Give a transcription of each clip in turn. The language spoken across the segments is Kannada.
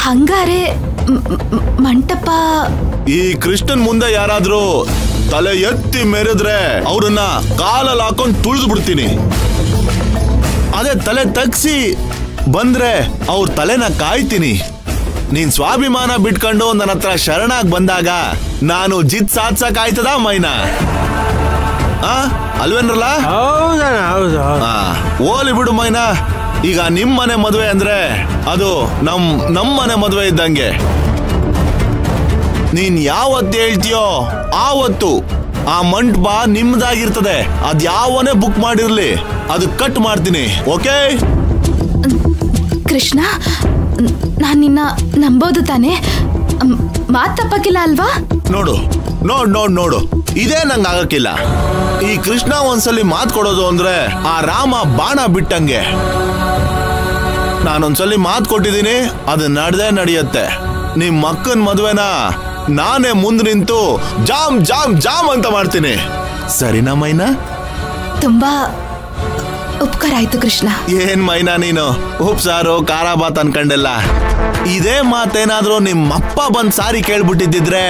ಹಂಗಾರೆ ಮಂಟಪ ಈ ಕೃಷ್ಣನ್ ಮುಂದೆ ಯಾರಾದ್ರೂ ತಲೆ ಎತ್ತಿ ಮೆರೆದ್ರೆ ಅವ್ರನ್ನ ಕಾಲಲ್ಲಿ ಹಾಕೊಂಡು ತುಳಿದು ಬಿಡ್ತೀನಿ. ಅದೇ ತಲೆ ತಗ್ಸಿ ಬಂದ್ರೆ ಅವ್ರ ತಲೆನ ಕಾಯ್ತೀನಿ. ನೀನ್ ಸ್ವಾಭಿಮಾನ ಬಿಟ್ಕೊಂಡು ನನ್ನ ಹತ್ರ ಶರಣಾಗ್ ಬಂದಾಗ ನಾನು ಜಿತ್ ಸಾಧ್ಸಕ್ ಆಯ್ತದ ಮೈನಾ? ಅಲ್ವೇನ್ರಲ್ಲ? ಓಲಿ ಬಿಡು ಮೈನಾ. ಈಗ ನಿಮ್ಮನೆ ಮದುವೆ ಅಂದ್ರೆ ಅದು ನಮ್ಮನೆ ಮದುವೆ ಇದ್ದಂಗೆ. ನೀನ್ ಯಾವತ್ತು ಹೇಳ್ತೀಯೋ ಆವತ್ತು ಆ ಮಂಟಪ ನಿಮ್ದಾಗಿರ್ತದೆ. ಅದ್ ಯಾವನೇ ಬುಕ್ ಮಾಡಿರ್ಲಿ ಅದು ಕಟ್ ಮಾಡ್ತೀನಿ. ಓಕೆ ಕೃಷ್ಣ, ನಾನ್ ನಿನ್ನ ನಂಬೋದು ತಾನೆ? ಮಾತ್ ತಪ್ಪಕ್ಕಿಲ್ಲ ಅಲ್ವಾ? ನೋಡು ನೋಡ್ ನೋಡ್ ನೋಡು, ಇದೇ ನಂಗೆ ಆಗಕ್ಕಿಲ್ಲ. ಈ ಕೃಷ್ಣ ಒಂದ್ಸಲಿ ಮಾತ್ ಕೊಡೋದು ಅಂದ್ರೆ ಆ ರಾಮ ಬಾಣ ಬಿಟ್ಟಂಗೆ. ನಾನೊಂದ್ಸಲಿ ಮಾತ್ ಕೊಟ್ಟಿದ್ದೀನಿ, ಅದು ನಡೆದೇ ನಡೆಯುತ್ತೆ. ನಿಮ್ ಮಕ್ಕನ್ ಮದ್ವೆನ ನಾನೇ ಮುಂದೆ ನಿಂತು ಜಾಮ್ ಜಾಮ್ ಜಾಮ್ ಅಂತ ಮಾಡ್ತೀನಿ. ಸರಿನಾ ಮೈನಾ? ತುಂಬಾ ಉಪಕಾರ ಆಯ್ತು ಕೃಷ್ಣ. ಏನ್ ಮೈನಾ ನೀನು ಉಪ್ಸಾರು ಖಾರ ಬಾತ್ ಅನ್ಕಂಡೆಲ್ಲ. ಇದೇ ಮಾತೇನಾದ್ರೂ ನಿಮ್ಮಪ್ಪ ಬಂದ್ ಸಾರಿ ಕೇಳ್ಬಿಟ್ಟಿದ್ರೆ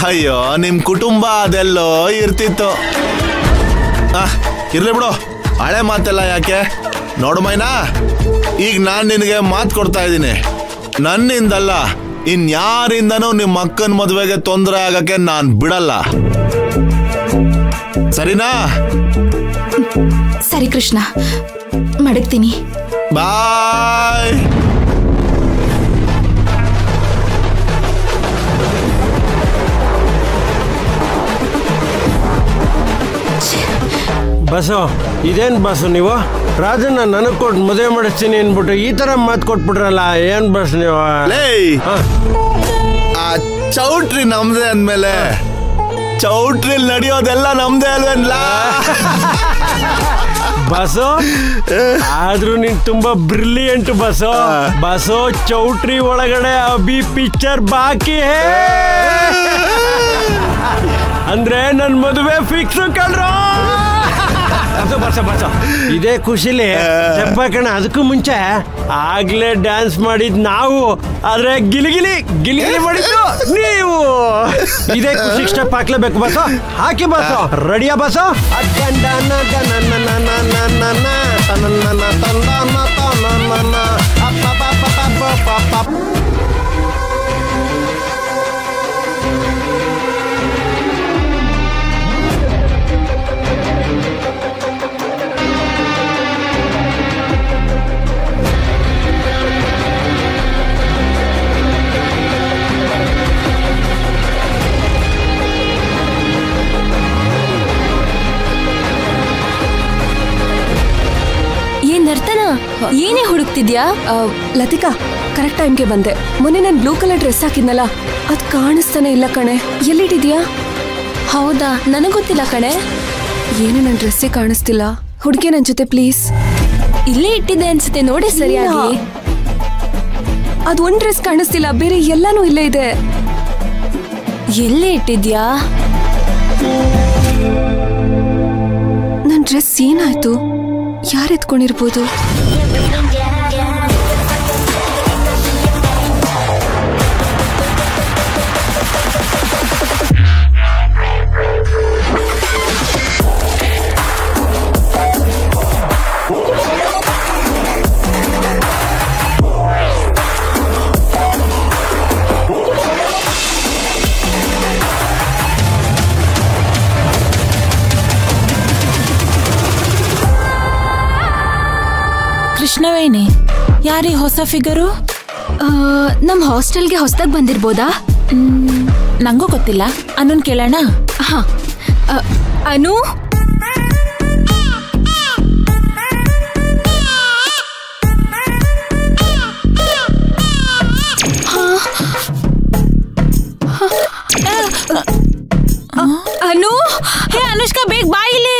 ಅಯ್ಯೋ ನಿಮ್ ಕುಟುಂಬ ಅದೆಲ್ಲೋ ಇರ್ತಿತ್ತು. ಇರ್ಲಿ ಬಿಡು, ಹಳೆ ಮಾತೆಲ್ಲ ಯಾಕೆ. ನೋಡು ಮೈನಾ, ಈಗ ನಾನ್ ನಿನಗೆ ಮಾತು ಕೊಡ್ತಾ ಇದ್ದೀನಿ. ನನ್ನಿಂದಲ್ಲ ಇನ್ಯಾರಿಂದನೂ ನಿಮ್ಮ ಅಕ್ಕನ ಮದುವೆಗೆ ತೊಂದರೆ ಆಗಕ್ಕೆ ನಾನ್ ಬಿಡಲ್ಲ. ಸರಿನಾ? ಸರಿ ಕೃಷ್ಣ, ಮಡಗ್ತೀನಿ. ಬಾಯ್. ಬಸೋ, ಇದೇನ್ ಬಸ್ಸು ನೀವು? ರಾಜನ್ನ ನನಗ್ ಕೊಟ್ಟು ಮದುವೆ ಮಾಡಿಸ್ತೀನಿ ಅನ್ಬಿಟ್ಟು ಈ ತರ ಮಾತು ಕೊಟ್ಬಿಟ್ರಲ್ಲ, ಏನ್ ಬಸ್ ನೀವು? ಆ ಚೌಟ್ರಿ ನಮ್ದೇ ಅಂದ್ಮೇಲೆ ಚೌಟ್ರಿಲ್ ನಡೆಯೋದೆಲ್ಲ ನಮ್ದೇ ಅಲ್ವೇನ್ಲ? ಬಸೋ, ಆದ್ರೂ ನೀನ್ ತುಂಬಾ ಬ್ರಿಲಿಯಂಟ್ ಬಸೋ. ಬಸೋ, ಚೌಟ್ರಿ ಒಳಗಡೆ ಅಭಿ ಪಿಕ್ಚರ್ ಬಾಕಿ ಹೇ ಅಂದ್ರೆ ನನ್ ಮದುವೆ ಫಿಕ್ಸ್ ಕಣ್ರೋ. ಬಸ ಬಸ, ಇದೇ ಖುಷಿಲಿ ದೆಬ್ಬ ಕಣ. ಅದಕ್ಕೂ ಮುಂಚೆ ಆಗ್ಲೇ ಡ್ಯಾನ್ಸ್ ಮಾಡಿದ್ ನಾವು, ಆದ್ರೆ ಗಿಲಿಗಿಲಿ ಗಿಲಿಗಿಲಿ ಮಾಡಿದ್ದು ನೀವು. ಇದೇ ಖುಷಿ ಸ್ಟೆಪ್ ಹಾಕ್ಲೇಬೇಕು ಬಸ. ಹಾಕಿ ಬಸ. ರೆಡಿಯಾ ಬಸ? ಏನೇ ಹುಡುಕ್ತಿದ್ಯಾ? ಲತಿಕಾ, ಕರೆಕ್ಟ್ ಟೈಮ್ಗೆ ಬಂದೆ. ಮೊನ್ನೆ ನಾನು ಬ್ಲೂ ಕಲರ್ ಡ್ರೆಸ್ ಹಾಕಿದ್ನಲ್ಲ, ಅದ್ ಕಾಣಿಸ್ತಾನೆ ಇಲ್ಲ ಕಣೆ. ಎಲ್ಲಿಟ್ಟಿದ್ಯಾ? ಹೌದಾ, ನನಗೊತ್ತಿಲ್ಲ ಕಣೆ. ಏನು ನನ್ನ ಡ್ರೆಸ್ಸೇ ಕಾಣಿಸ್ತಿಲ್ಲ. ಹುಡುಗಿ ನನ್ ಜೊತೆ ಪ್ಲೀಸ್. ಇಲ್ಲೇ ಇಟ್ಟಿದ್ದೆ ಅನ್ಸುತ್ತೆ, ನೋಡಿ ಸರಿಯಾಗಿ. ಅದು ಒಂದ್ ಡ್ರೆಸ್ ಕಾಣಿಸ್ತಿಲ್ಲ, ಬೇರೆ ಎಲ್ಲಾನು ಇಲ್ಲೇ ಇದೆ. ಎಲ್ಲೇ ಇಟ್ಟಿದ್ಯಾ? ನನ್ ಡ್ರೆಸ್ ಏನಾಯ್ತು? ಯಾರು ಎತ್ಕೊಂಡಿರ್ಬೋದು? ಕೃಷ್ಣವೇಣಿ, ಯಾರೀ ಹೊಸ ಫಿಗರು? ನಮ್ ಹಾಸ್ಟೆಲ್ಗೆ ಹೊಸದಾಗಿ ಬಂದಿರ್ಬೋದಾ? ನಂಗೂ ಗೊತ್ತಿಲ್ಲ. ಅನುನ್ ಕೇಳೋಣ. ಹಾ, ಅನು. ಅನು, ಹೇ ಅನುಷ್ಕಾ, ಬೇಗ ಬಾ ಇಲ್ಲಿ.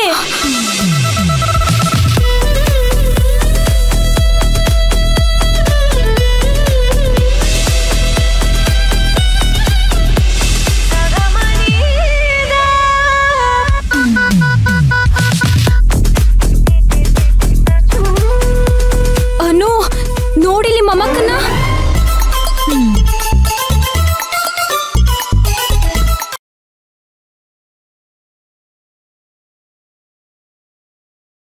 ಅಮ್ಮಕ್ಕನ್ನ